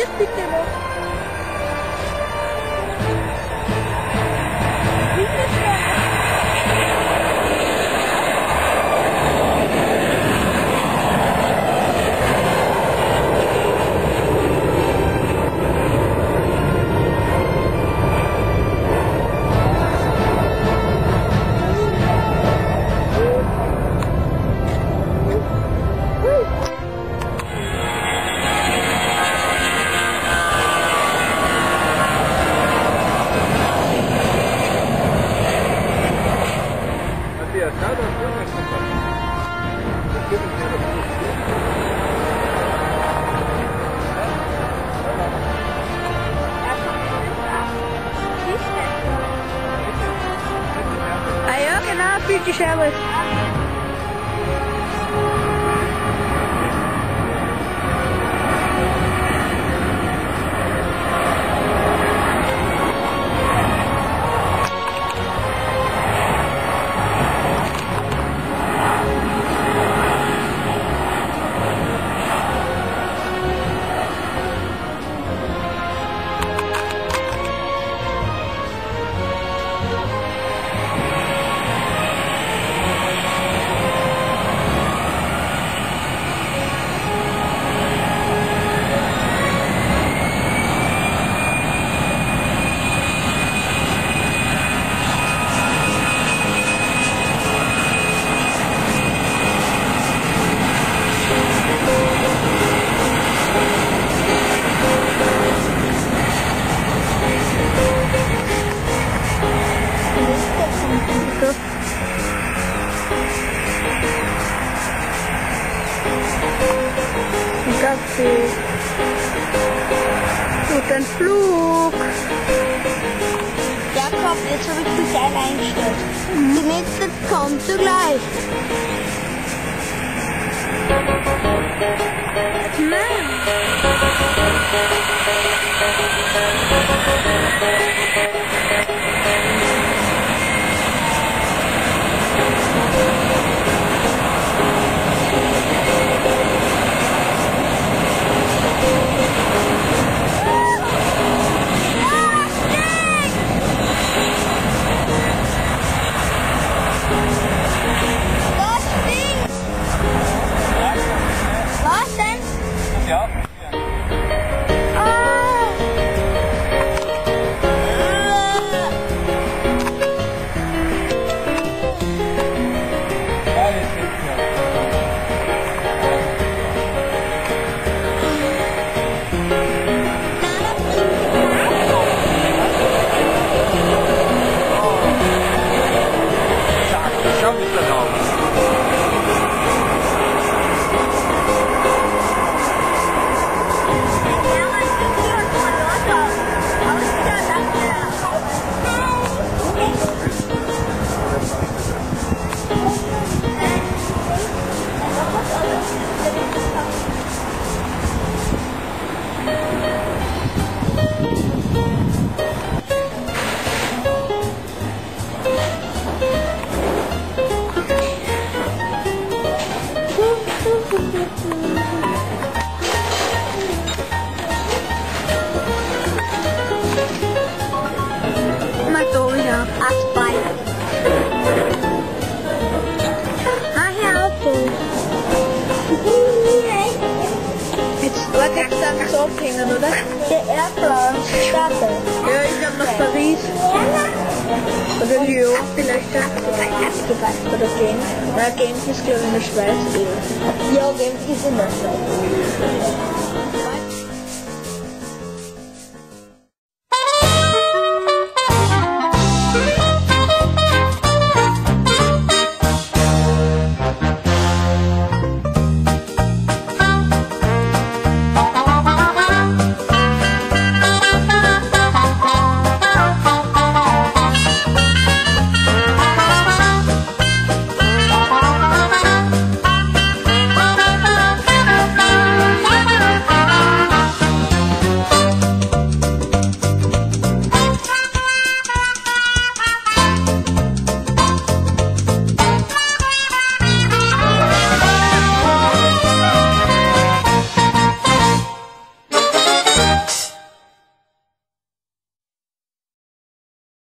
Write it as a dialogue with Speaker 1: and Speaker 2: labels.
Speaker 1: Fotografiert bitte noch.
Speaker 2: Ah ja, genau, bitte servus. Guten Flug.
Speaker 1: Jakob, jetzt habe ich die Zeit eingestellt. Die nächste kommt zugleich.
Speaker 2: Nein.
Speaker 1: Was denn?
Speaker 3: Ja. Schau mich da raus.
Speaker 2: Mal da wieder.
Speaker 1: Asphalt.
Speaker 2: Ah, hier Auto. Jetzt dort jetzt dann so abhängen, oder?
Speaker 1: Der Airplan startet.
Speaker 2: Ja, ich glaube nach Paris. Oder Lyon vielleicht. Oder Genf. Ja, Genf ist glaube ich in der Schweiz.
Speaker 1: Ja, Genf ist in der Schweiz.